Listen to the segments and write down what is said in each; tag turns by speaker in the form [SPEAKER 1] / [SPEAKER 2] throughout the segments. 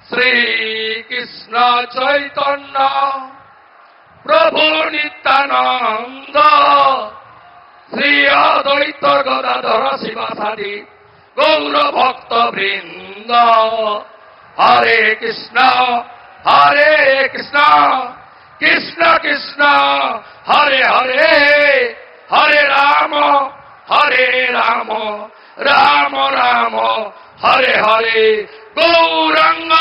[SPEAKER 1] শ্রীকৃষ্ণ চৈতন্য প্রভু নিত্যানন্দ শ্রী অদ্বৈত গদাধর শিবাসাদি গৌর ভক্ত বৃন্দ হরে কৃষ্ণ কৃষ্ণ কৃষ্ণ হরে হরে হরে রাম রাম রাম হরে হরে গৌরাঙ্গ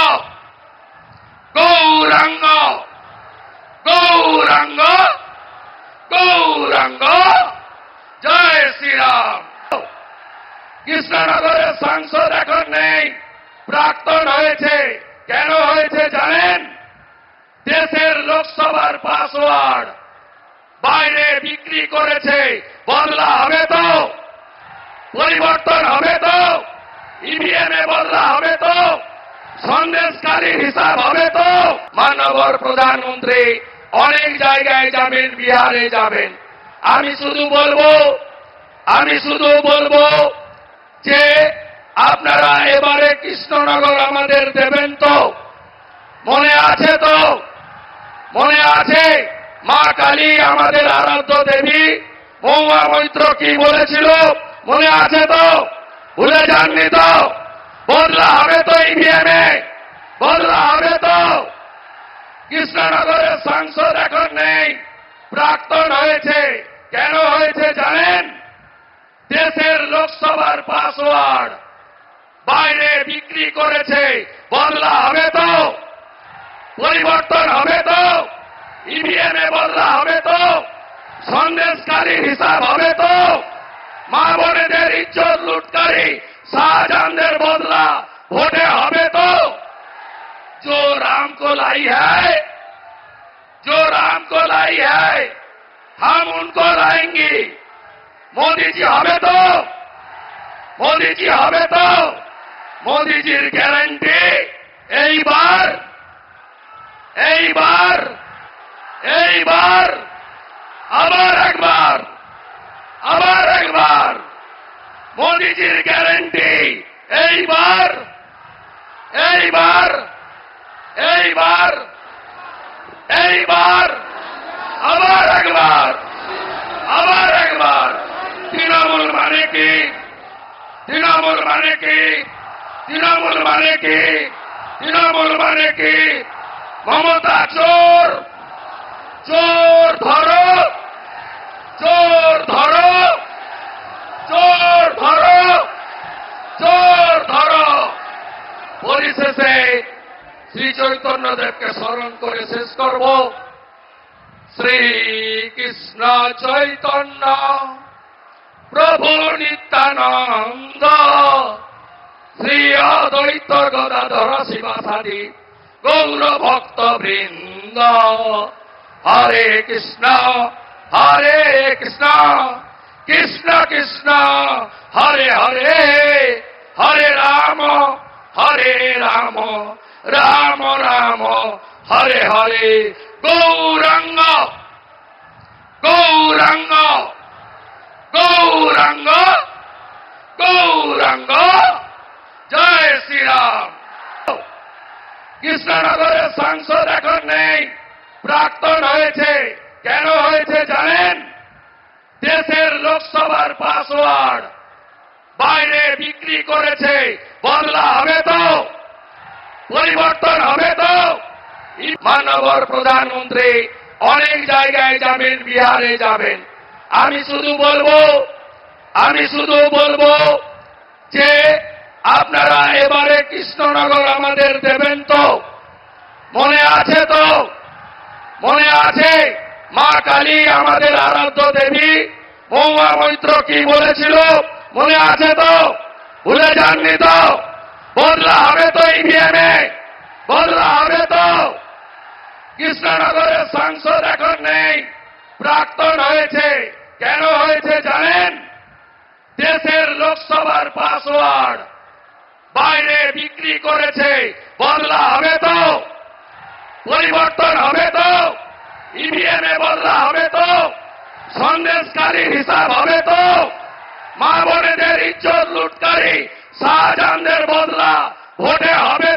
[SPEAKER 1] গৌরাঙ্গ গৌরাঙ্গ গৌরাঙ্গ জয় শ্রীরাম। কৃষ্ণনগরের সাংসদ এখন নেই, প্রাক্তন হয়েছে। কেন হয়েছে জানেন? দেশের লোকসভার পাসওয়ার্ড বাইরে বিক্রি করেছে। বদলা হবে তো? পরিবর্তন হবে তো? ইভিএমে বদলা হবে তো? সন্দেশকারীর হিসাব হবে তো? মাননীয় প্রধানমন্ত্রী অনেক জায়গায় যাবেন, বিহারে যাবেন। আমি শুধু বলবো যে আপনারা এবারে কৃষ্ণনগর আমাদের দেবেন তো? মনে আছে তো? মনে আছে? মা কালী আমাদের আরাধ্য দেবী, মহুয়া মৈত্র কি বলেছিল মনে আছে তো? ভুলে যাননি তো? বদলা হবে তো? ইভিএমে বদলা হবে তো? কৃষ্ণনগরের সাংসদ এখন নেই, প্রাক্তন হয়েছে। কেন হয়েছে জানেন? দেশের লোকসভার পাসওয়ার্ড বাইরে বিক্রি করেছে। বদলা হবে তো? পরিবর্তন হবে তো? ইভিএমে বদলা হবে তো? সন্দেশকারীর হিসাব হবে তো? মা বোনেদের ইজ্জত লুটকারী শাহজাহানদের বদলা ভোটে হবে তো? जो राम को लाई है हम उनको लाएंगे। मोदी जी হবে তো? मोदी जी হবে তো? মোদিজির গ্যারান্টি এইবার আবার একবার মোদিজির গ্যারান্টি এইবার আবার একবার তৃণমূল মানে কি মমতা চোর ধরো পরিশেষে শ্রী চৈতন্যদেবকে স্মরণ করে শেষ করব। শ্রীকৃষ্ণ চৈতন্য প্রভু নিত্যানন্দ শ্রী অদ্বৈত গদাধর শিবাসাদি গৌর ভক্ত বৃন্দ হরে কৃষ্ণ কৃষ্ণ কৃষ্ণ হরে হরে হরে রাম রাম রাম হরে হরে গৌরাঙ্গ গৌরাঙ্গ গৌরাঙ্গ গৌরাঙ্গ জয় শ্রীরাম। কৃষ্ণনগরের সাংসদ এখন নেই, প্রাক্তন হয়েছে। কেন হয়েছে জানেন? দেশের লোকসভার পাসওয়ার্ড বাইরে বিক্রি করেছে। বদলা হবে তো? পরিবর্তন হবে তো? মাননীয় প্রধানমন্ত্রী অনেক জায়গায় যাবেন, বিহারে যাবেন। আমি শুধু বলবো যে আপনারা এবারে কৃষ্ণনগর আমাদের দেবেন তো? মনে আছে তো? মনে আছে? মা কালী আমাদের আরাধ্য দেবী, মহুয়া মৈত্র কি বলেছিল মনে আছে তো? ভুলে যাননি তো? বদলা হবে তো? ইভিএমে বদলা হবে তো? কৃষ্ণনগরের সাংসদ এখন নেই, প্রাক্তন হয়েছে। কেন হয়েছে জানেন? দেশের লোকসভার পাসওয়ার্ড বাইরে বিক্রি করেছে। বদলা হবে তো? পরিবর্তন হবে তো? ইভিএমে বদলা হবে তো? সন্দেশকারীর হিসাব হবে তো? মা বোনেদের ইজ্জত লুটকারী শাহজাহানদের বদলা ভোটে হবে